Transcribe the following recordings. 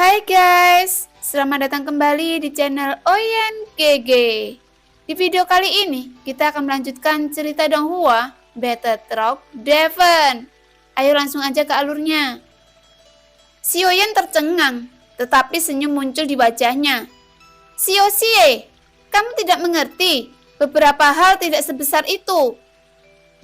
Hai guys, selamat datang kembali di channel Oyen GG. Di video kali ini, kita akan melanjutkan cerita Donghua, Battle Truck Devon. Ayo langsung aja ke alurnya. Si Oyen tercengang, tetapi senyum muncul di wajahnya. Si Osie, kamu tidak mengerti, beberapa hal tidak sebesar itu.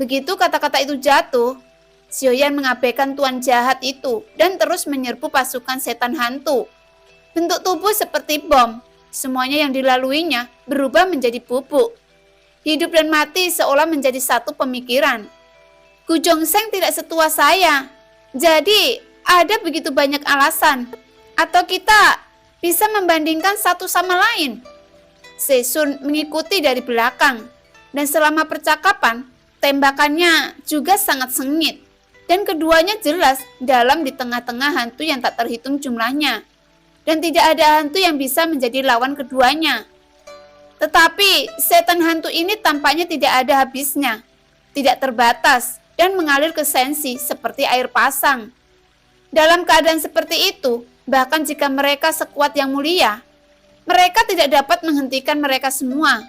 Begitu kata-kata itu jatuh, Si Oyen mengabaikan tuan jahat itu dan terus menyerbu pasukan setan hantu. Bentuk tubuh seperti bom, semuanya yang dilaluinya berubah menjadi bubuk. Hidup dan mati seolah menjadi satu pemikiran. Gu Zhongsheng tidak setua saya, jadi ada begitu banyak alasan. Atau kita bisa membandingkan satu sama lain. Seisun mengikuti dari belakang, dan selama percakapan, tembakannya juga sangat sengit. Dan keduanya jelas dalam di tengah-tengah hantu yang tak terhitung jumlahnya. Dan tidak ada hantu yang bisa menjadi lawan keduanya. Tetapi setan hantu ini tampaknya tidak ada habisnya, tidak terbatas, dan mengalir ke sensi seperti air pasang. Dalam keadaan seperti itu, bahkan jika mereka sekuat yang mulia, mereka tidak dapat menghentikan mereka semua.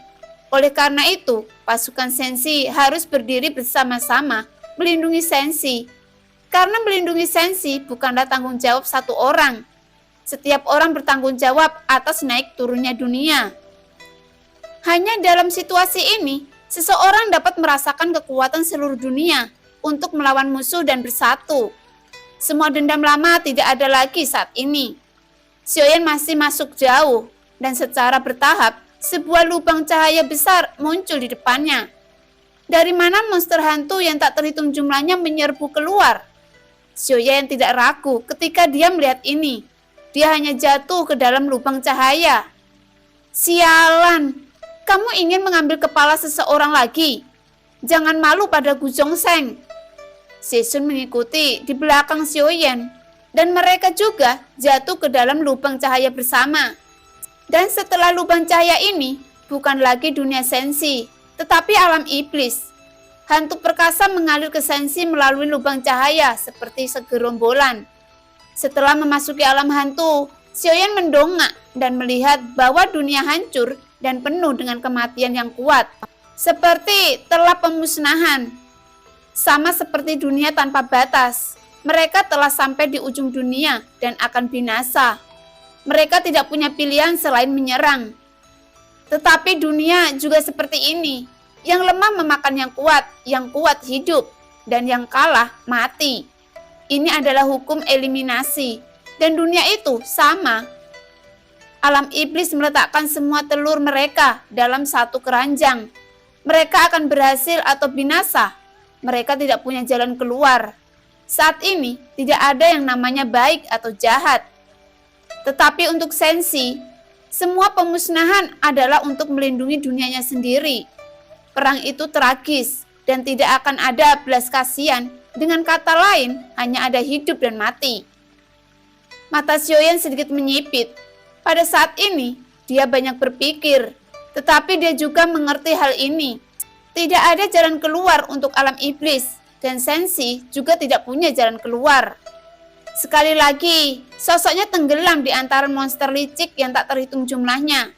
Oleh karena itu, pasukan sensi harus berdiri bersama-sama melindungi sensi. Karena melindungi sensi bukanlah tanggung jawab satu orang. Setiap orang bertanggung jawab atas naik turunnya dunia. Hanya dalam situasi ini, seseorang dapat merasakan kekuatan seluruh dunia untuk melawan musuh dan bersatu. Semua dendam lama tidak ada lagi saat ini. Si Oyen masih masuk jauh, dan secara bertahap, sebuah lubang cahaya besar muncul di depannya. Dari mana monster hantu yang tak terhitung jumlahnya menyerbu keluar? Si Oyen tidak ragu ketika dia melihat ini. Dia hanya jatuh ke dalam lubang cahaya. Sialan, kamu ingin mengambil kepala seseorang lagi? Jangan malu pada Gu Zhongsheng. Seisun mengikuti di belakang Si Oyen, dan mereka juga jatuh ke dalam lubang cahaya bersama. Dan setelah lubang cahaya ini, bukan lagi dunia sensi, tetapi alam iblis. Hantu perkasa mengalir ke sensi melalui lubang cahaya seperti segerombolan. Setelah memasuki alam hantu, Si Oyen mendongak dan melihat bahwa dunia hancur dan penuh dengan kematian yang kuat. Seperti telah pemusnahan. Sama seperti dunia tanpa batas. Mereka telah sampai di ujung dunia dan akan binasa. Mereka tidak punya pilihan selain menyerang. Tetapi dunia juga seperti ini, yang lemah memakan yang kuat hidup, dan yang kalah mati. Ini adalah hukum eliminasi, dan dunia itu sama. Alam iblis meletakkan semua telur mereka dalam satu keranjang. Mereka akan berhasil atau binasa. Mereka tidak punya jalan keluar. Saat ini tidak ada yang namanya baik atau jahat. Tetapi untuk sensi, semua pemusnahan adalah untuk melindungi dunianya sendiri. Perang itu tragis dan tidak akan ada belas kasihan. Dengan kata lain, hanya ada hidup dan mati. Mata Si Oyen sedikit menyipit. Pada saat ini, dia banyak berpikir, tetapi dia juga mengerti hal ini. Tidak ada jalan keluar untuk alam iblis, dan sensi juga tidak punya jalan keluar. Sekali lagi, sosoknya tenggelam di antara monster licik yang tak terhitung jumlahnya.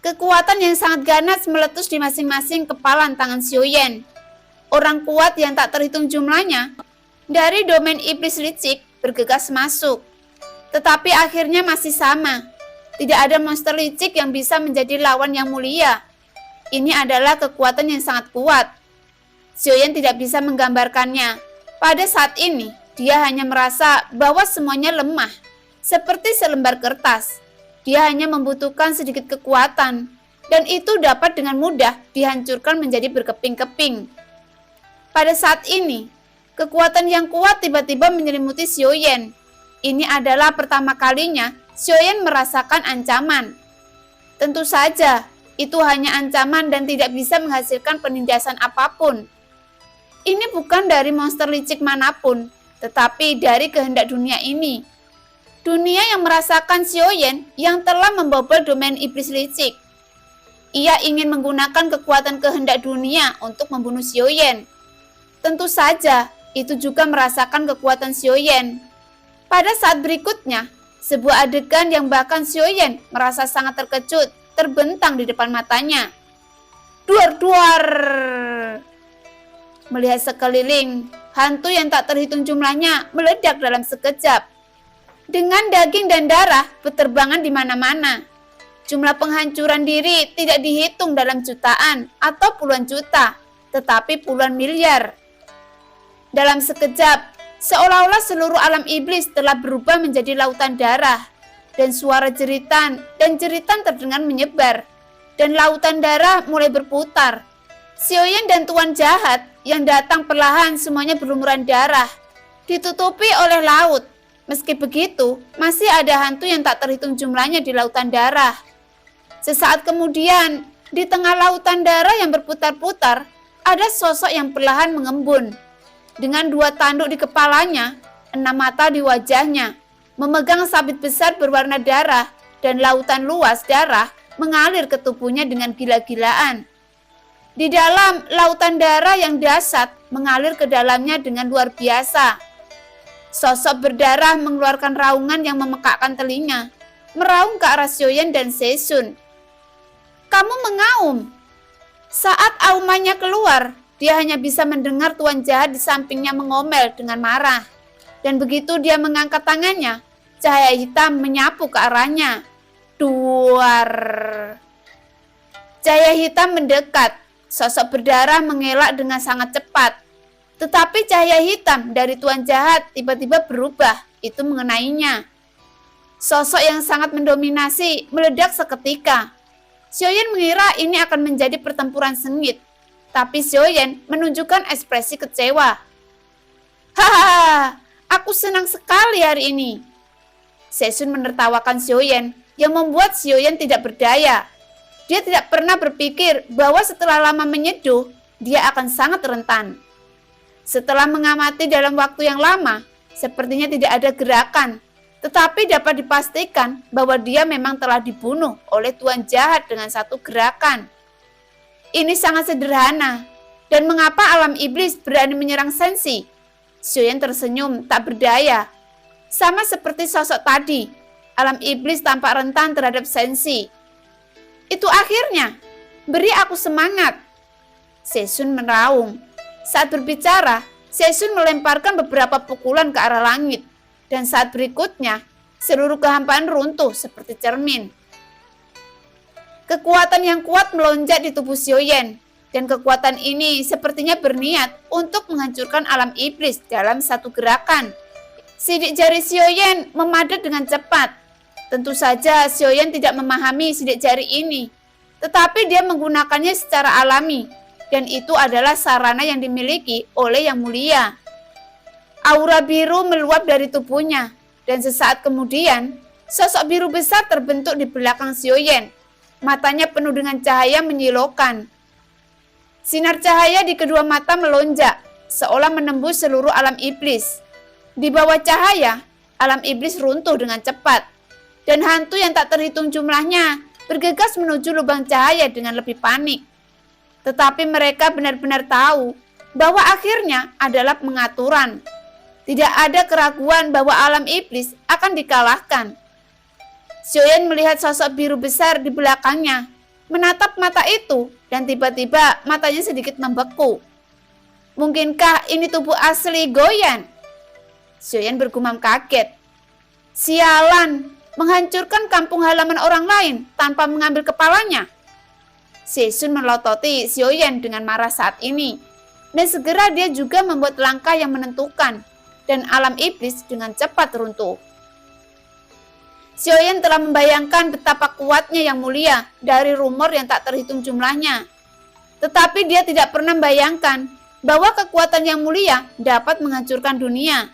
Kekuatan yang sangat ganas meletus di masing-masing kepala tangan Si Oyen. Orang kuat yang tak terhitung jumlahnya dari domain iblis licik bergegas masuk. Tetapi akhirnya masih sama. Tidak ada monster licik yang bisa menjadi lawan yang mulia. Ini adalah kekuatan yang sangat kuat. Si Oyen tidak bisa menggambarkannya. Pada saat ini, dia hanya merasa bahwa semuanya lemah, seperti selembar kertas. Dia hanya membutuhkan sedikit kekuatan, dan itu dapat dengan mudah dihancurkan menjadi berkeping-keping. Pada saat ini, kekuatan yang kuat tiba-tiba menyelimuti Si Oyen. Ini adalah pertama kalinya Si Oyen merasakan ancaman. Tentu saja, itu hanya ancaman dan tidak bisa menghasilkan penindasan apapun. Ini bukan dari monster licik manapun, tetapi dari kehendak dunia ini. Dunia yang merasakan Si Oyen yang telah membobol domain iblis licik. Ia ingin menggunakan kekuatan kehendak dunia untuk membunuh Si Oyen. Tentu saja, itu juga merasakan kekuatan Si Oyen. Pada saat berikutnya, Sebuah adegan yang bahkan Xiaoyan merasa sangat terkejut terbentang di depan matanya. Duar-duar! Melihat sekeliling, hantu yang tak terhitung jumlahnya meledak dalam sekejap. Dengan daging dan darah berterbangan di mana-mana. Jumlah penghancuran diri tidak dihitung dalam jutaan atau puluhan juta, tetapi puluhan miliar. Dalam sekejap, seolah-olah seluruh alam iblis telah berubah menjadi lautan darah, dan suara jeritan terdengar menyebar, dan lautan darah mulai berputar. Xiaoyan dan Tuan Jahat yang datang perlahan semuanya berlumuran darah, ditutupi oleh laut. Meski begitu, masih ada hantu yang tak terhitung jumlahnya di lautan darah. Sesaat kemudian, di tengah lautan darah yang berputar-putar, ada sosok yang perlahan mengembun. Dengan 2 tanduk di kepalanya, 6 mata di wajahnya, memegang sabit besar berwarna darah, dan lautan luas darah mengalir ke tubuhnya dengan gila-gilaan. Di dalam lautan darah yang dahsyat mengalir ke dalamnya dengan luar biasa. Sosok berdarah mengeluarkan raungan yang memekakkan telinga, meraung ke arah Xiaoyan dan Seisun. Kamu mengaum. Saat aumannya keluar, dia hanya bisa mendengar Tuan Jahat di sampingnya mengomel dengan marah. Dan begitu dia mengangkat tangannya, cahaya hitam menyapu ke arahnya. Duar. Cahaya hitam mendekat. Sosok berdarah mengelak dengan sangat cepat. Tetapi cahaya hitam dari Tuan Jahat tiba-tiba berubah. Itu mengenainya. Sosok yang sangat mendominasi meledak seketika. Xiaoyan mengira ini akan menjadi pertempuran sengit. Tapi Xiaoyan menunjukkan ekspresi kecewa. Hahaha, aku senang sekali hari ini. Seisun menertawakan Xiaoyan yang membuat Xiaoyan tidak berdaya. Dia tidak pernah berpikir bahwa setelah lama menyeduh, dia akan sangat rentan. Setelah mengamati dalam waktu yang lama, sepertinya tidak ada gerakan. Tetapi dapat dipastikan bahwa dia memang telah dibunuh oleh Tuan Jahat dengan satu gerakan. Ini sangat sederhana. Dan mengapa alam iblis berani menyerang Sensi? Xiaoyan tersenyum tak berdaya. Sama seperti sosok tadi, alam iblis tampak rentan terhadap Sensi. Itu akhirnya, beri aku semangat. Seisun meraung. Saat berbicara, Seisun melemparkan beberapa pukulan ke arah langit. Dan saat berikutnya, seluruh kehampaan runtuh seperti cermin. Kekuatan yang kuat melonjak di tubuh Xiaoyan. Dan kekuatan ini sepertinya berniat untuk menghancurkan alam iblis dalam satu gerakan. Sidik jari Xiaoyan memadat dengan cepat. Tentu saja Xiaoyan tidak memahami sidik jari ini, tetapi dia menggunakannya secara alami, dan itu adalah sarana yang dimiliki oleh Yang Mulia. Aura biru meluap dari tubuhnya, dan sesaat kemudian, sosok biru besar terbentuk di belakang Xiaoyan. Matanya penuh dengan cahaya menyilaukan. Sinar cahaya di kedua mata melonjak, seolah menembus seluruh alam iblis. Di bawah cahaya, alam iblis runtuh dengan cepat. Dan hantu yang tak terhitung jumlahnya bergegas menuju lubang cahaya dengan lebih panik. Tetapi mereka benar-benar tahu bahwa akhirnya adalah pengaturan. Tidak ada keraguan bahwa alam iblis akan dikalahkan. Xiaoyan melihat sosok biru besar di belakangnya, menatap mata itu, dan tiba-tiba matanya sedikit membeku. Mungkinkah ini tubuh asli Goyan? Xiaoyan bergumam kaget. Sialan! Menghancurkan kampung halaman orang lain tanpa mengambil kepalanya. Seisun melototi Xiaoyan dengan marah saat ini. Dan segera dia juga membuat langkah yang menentukan. Dan alam iblis dengan cepat runtuh. Xiaoyan telah membayangkan betapa kuatnya Yang Mulia dari rumor yang tak terhitung jumlahnya. Tetapi dia tidak pernah membayangkan bahwa kekuatan Yang Mulia dapat menghancurkan dunia.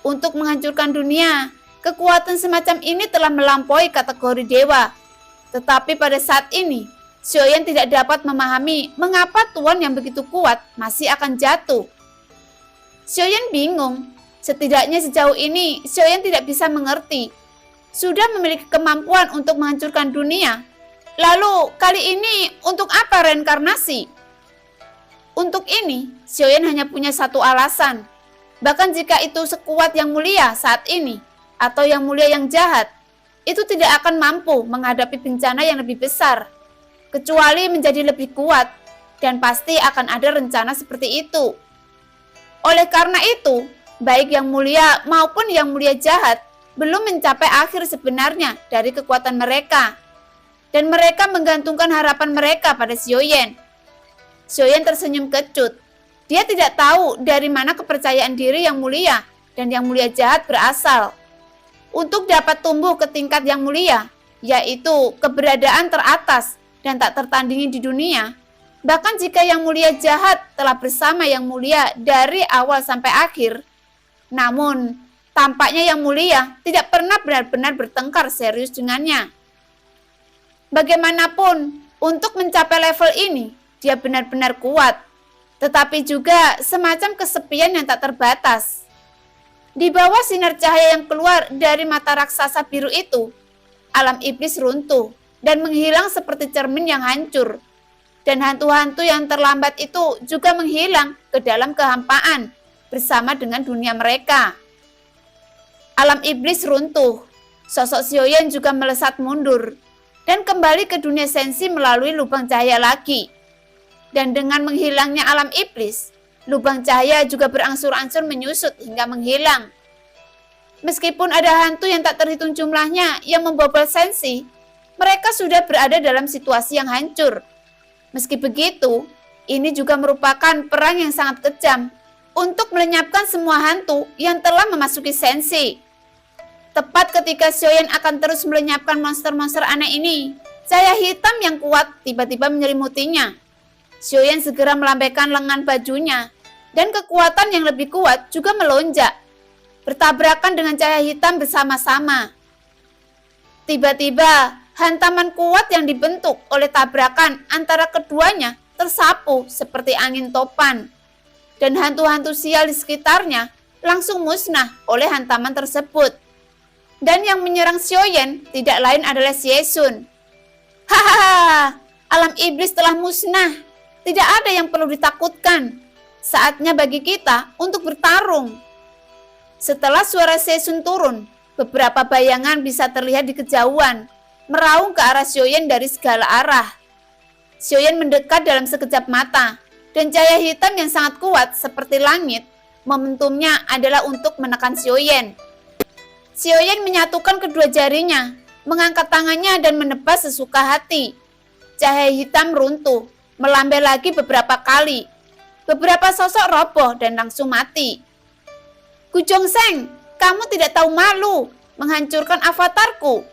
Untuk menghancurkan dunia, kekuatan semacam ini telah melampaui kategori dewa. Tetapi pada saat ini, Xiaoyan tidak dapat memahami mengapa tuan yang begitu kuat masih akan jatuh. Xiaoyan bingung. Setidaknya sejauh ini, Xiaoyan tidak bisa mengerti. Sudah memiliki kemampuan untuk menghancurkan dunia. Lalu, kali ini untuk apa reinkarnasi? Untuk ini, Xiaoyan hanya punya satu alasan. Bahkan jika itu sekuat Yang Mulia saat ini, atau yang mulia yang jahat, itu tidak akan mampu menghadapi bencana yang lebih besar, kecuali menjadi lebih kuat, dan pasti akan ada rencana seperti itu. Oleh karena itu, baik yang mulia maupun yang mulia jahat belum mencapai akhir sebenarnya dari kekuatan mereka. Dan mereka menggantungkan harapan mereka pada Xiaoyan. Xiaoyan tersenyum kecut. Dia tidak tahu dari mana kepercayaan diri yang mulia dan yang mulia jahat berasal. Untuk dapat tumbuh ke tingkat yang mulia, yaitu keberadaan teratas dan tak tertandingi di dunia, bahkan jika yang mulia jahat telah bersama yang mulia dari awal sampai akhir, namun tampaknya yang mulia tidak pernah benar-benar bertengkar serius dengannya. Bagaimanapun, untuk mencapai level ini, dia benar-benar kuat, tetapi juga semacam kesepian yang tak terbatas. Di bawah sinar cahaya yang keluar dari mata raksasa biru itu, alam iblis runtuh dan menghilang seperti cermin yang hancur. Dan hantu-hantu yang terlambat itu juga menghilang ke dalam kehampaan bersama dengan dunia mereka. Alam iblis runtuh, sosok Xiaoyan juga melesat mundur dan kembali ke dunia sensi melalui lubang cahaya lagi. Dan dengan menghilangnya alam iblis, lubang cahaya juga berangsur-angsur menyusut hingga menghilang. Meskipun ada hantu yang tak terhitung jumlahnya yang membobol sensi, mereka sudah berada dalam situasi yang hancur. Meski begitu, ini juga merupakan perang yang sangat kejam untuk melenyapkan semua hantu yang telah memasuki sensi. Tepat ketika Xiaoyan akan terus melenyapkan monster-monster aneh ini, cahaya hitam yang kuat tiba-tiba menyelimutinya. Xiaoyan segera melambaikan lengan bajunya, dan kekuatan yang lebih kuat juga melonjak, bertabrakan dengan cahaya hitam bersama-sama. Tiba-tiba, hantaman kuat yang dibentuk oleh tabrakan antara keduanya tersapu seperti angin topan, dan hantu-hantu sial di sekitarnya langsung musnah oleh hantaman tersebut. Dan yang menyerang Xiaoyan tidak lain adalah Xie. Hahaha, alam iblis telah musnah. Tidak ada yang perlu ditakutkan. Saatnya bagi kita untuk bertarung. Setelah suara Xie turun, beberapa bayangan bisa terlihat di kejauhan, meraung ke arah Xiaoyan dari segala arah. Xiaoyan mendekat dalam sekejap mata, dan cahaya hitam yang sangat kuat seperti langit, momentumnya adalah untuk menekan Xiaoyan. Xiaoyan menyatukan kedua jarinya, mengangkat tangannya dan menebas sesuka hati. Cahaya hitam runtuh, melambai lagi beberapa kali. Beberapa sosok roboh dan langsung mati. Gujongseng, kamu tidak tahu malu menghancurkan avatarku.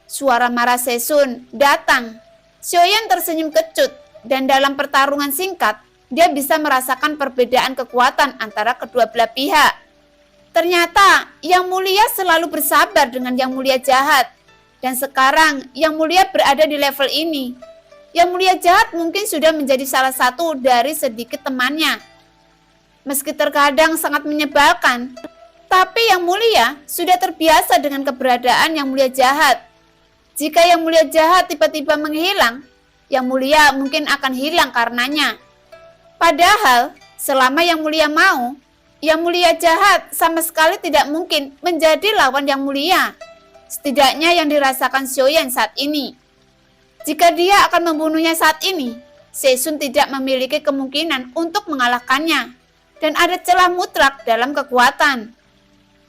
Suara marah Sesun datang. Xiaoyan tersenyum kecut dan dalam pertarungan singkat, dia bisa merasakan perbedaan kekuatan antara kedua belah pihak. Ternyata yang mulia selalu bersabar dengan yang mulia jahat. Dan sekarang yang mulia berada di level ini. Yang mulia jahat mungkin sudah menjadi salah satu dari sedikit temannya. Meski terkadang sangat menyebalkan, tapi yang mulia sudah terbiasa dengan keberadaan yang mulia jahat. Jika yang mulia jahat tiba-tiba menghilang, yang mulia mungkin akan hilang karenanya. Padahal selama yang mulia mau, yang mulia jahat sama sekali tidak mungkin menjadi lawan yang mulia. Setidaknya yang dirasakan Xiaoyan saat ini. Jika dia akan membunuhnya saat ini, Xie tidak memiliki kemungkinan untuk mengalahkannya. Dan ada celah mutlak dalam kekuatan.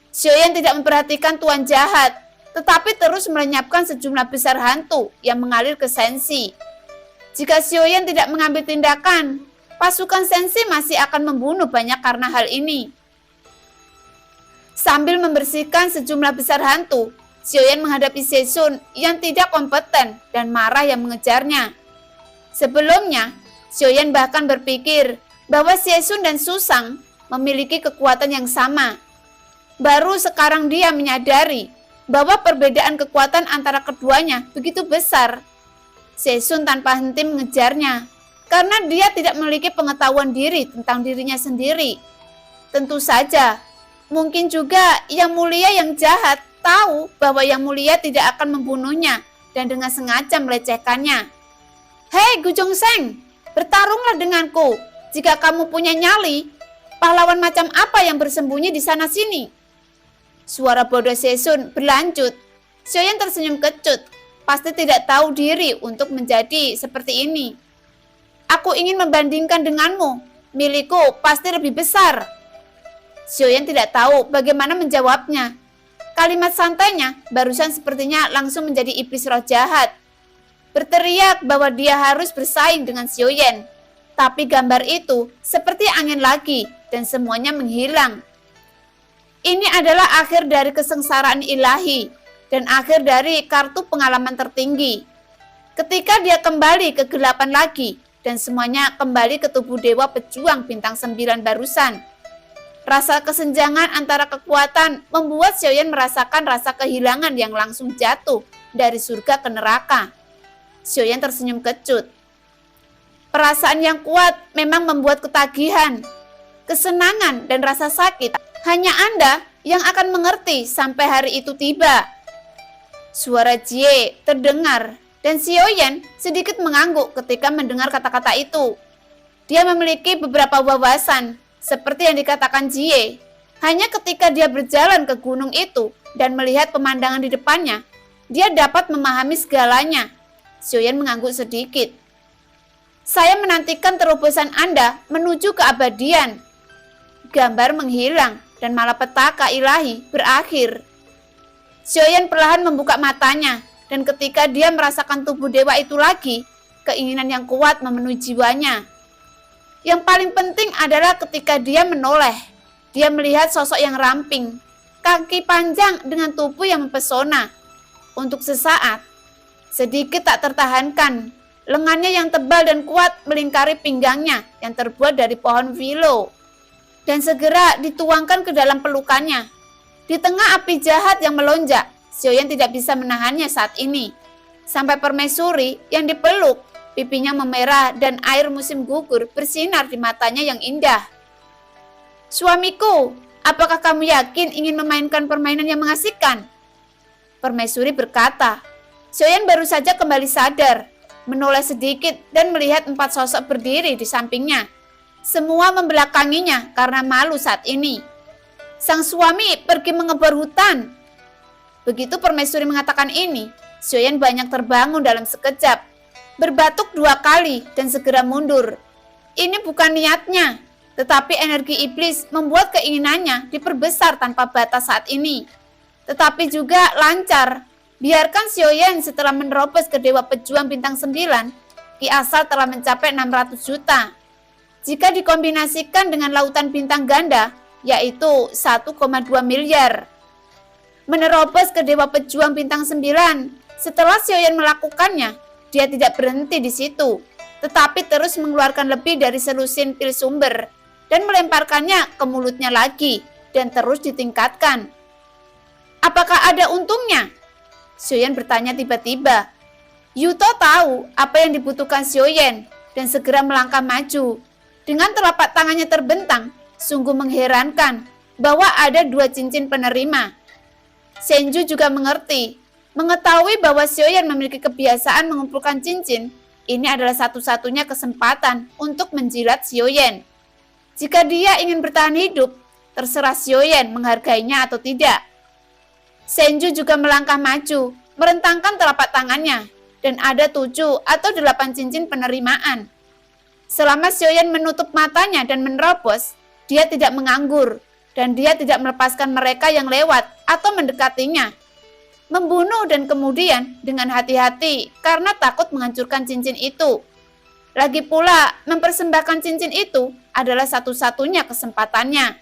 Xiaoyan tidak memperhatikan tuan jahat, tetapi terus melenyapkan sejumlah besar hantu yang mengalir ke sensi. Jika Xiaoyan tidak mengambil tindakan, pasukan sensi masih akan membunuh banyak karena hal ini. Sambil membersihkan sejumlah besar hantu, Xiaoyan menghadapi Xie yang tidak kompeten dan marah yang mengejarnya. Sebelumnya, Xiaoyan bahkan berpikir bahwa Xie dan Susang memiliki kekuatan yang sama. Baru sekarang dia menyadari bahwa perbedaan kekuatan antara keduanya begitu besar. Xie tanpa henti mengejarnya, karena dia tidak memiliki pengetahuan diri tentang dirinya sendiri. Tentu saja, mungkin juga yang mulia yang jahat tahu bahwa yang mulia tidak akan membunuhnya dan dengan sengaja melecehkannya. Hei Gujongseng, bertarunglah denganku. Jika kamu punya nyali, pahlawan macam apa yang bersembunyi di sana-sini? Suara bodoh Sesun berlanjut. Xiaoyan tersenyum kecut, pasti tidak tahu diri untuk menjadi seperti ini. Aku ingin membandingkan denganmu, milikku pasti lebih besar. Xiaoyan tidak tahu bagaimana menjawabnya. Kalimat santainya barusan sepertinya langsung menjadi iblis roh jahat. Berteriak bahwa dia harus bersaing dengan Xiaoyan. Tapi gambar itu seperti angin lagi dan semuanya menghilang. Ini adalah akhir dari kesengsaraan ilahi dan akhir dari kartu pengalaman tertinggi. Ketika dia kembali ke kegelapan lagi dan semuanya kembali ke tubuh dewa pejuang bintang 9 barusan. Rasa kesenjangan antara kekuatan membuat Xiaoyan merasakan rasa kehilangan yang langsung jatuh dari surga ke neraka. Xiaoyan tersenyum kecut. Perasaan yang kuat memang membuat ketagihan, kesenangan dan rasa sakit. Hanya Anda yang akan mengerti sampai hari itu tiba. Suara Jie terdengar dan Xiaoyan sedikit mengangguk ketika mendengar kata-kata itu. Dia memiliki beberapa wawasan seperti yang dikatakan Jie. Hanya ketika dia berjalan ke gunung itu dan melihat pemandangan di depannya, dia dapat memahami segalanya. Xiaoyan mengangguk sedikit. Saya menantikan terobosan Anda menuju keabadian. Gambar menghilang dan malapetaka ilahi berakhir. Xiaoyan perlahan membuka matanya dan ketika dia merasakan tubuh dewa itu lagi, keinginan yang kuat memenuhi jiwanya. Yang paling penting adalah ketika dia menoleh, dia melihat sosok yang ramping, kaki panjang dengan tubuh yang mempesona. Untuk sesaat, sedikit tak tertahankan, lengannya yang tebal dan kuat melingkari pinggangnya yang terbuat dari pohon willow. Dan segera dituangkan ke dalam pelukannya. Di tengah api jahat yang melonjak, Xiaoyan tidak bisa menahannya saat ini. Sampai permaisuri yang dipeluk, pipinya memerah dan air musim gugur bersinar di matanya yang indah. Suamiku, apakah kamu yakin ingin memainkan permainan yang mengasihkan? Permaisuri berkata. Xiaoyan baru saja kembali sadar, menoleh sedikit dan melihat 4 sosok berdiri di sampingnya. Semua membelakanginya karena malu saat ini. Sang suami pergi mengebor hutan. Begitu permaisuri mengatakan ini, Xiaoyan banyak terbangun dalam sekejap, berbatuk 2 kali dan segera mundur. Ini bukan niatnya, tetapi energi iblis membuat keinginannya diperbesar tanpa batas saat ini. Tetapi juga lancar. Biarkan Xiaoyan setelah menerobos ke Dewa Pejuang Bintang 9, Ki Asal telah mencapai 600 juta. Jika dikombinasikan dengan lautan bintang ganda, yaitu 1,2 miliar. Menerobos ke Dewa Pejuang Bintang 9, setelah Xiaoyan melakukannya, dia tidak berhenti di situ, tetapi terus mengeluarkan lebih dari selusin pil sumber, dan melemparkannya ke mulutnya lagi, dan terus ditingkatkan. Apakah ada untungnya? Xiaoyan bertanya tiba-tiba. Yuto tahu apa yang dibutuhkan Xiaoyan, dan segera melangkah maju. Dengan telapak tangannya terbentang, sungguh mengherankan bahwa ada 2 cincin penerima. Senju juga mengerti, mengetahui bahwa Xiaoyan memiliki kebiasaan mengumpulkan cincin. Ini adalah satu-satunya kesempatan untuk menjilat Xiaoyan. Jika dia ingin bertahan hidup, terserah Xiaoyan menghargainya atau tidak. Senju juga melangkah maju, merentangkan telapak tangannya, dan ada 7 atau 8 cincin penerimaan. Selama Xiaoyan menutup matanya dan menerobos, dia tidak menganggur, dan dia tidak melepaskan mereka yang lewat atau mendekatinya. Membunuh dan kemudian dengan hati-hati karena takut menghancurkan cincin itu. Lagi pula, mempersembahkan cincin itu adalah satu-satunya kesempatannya.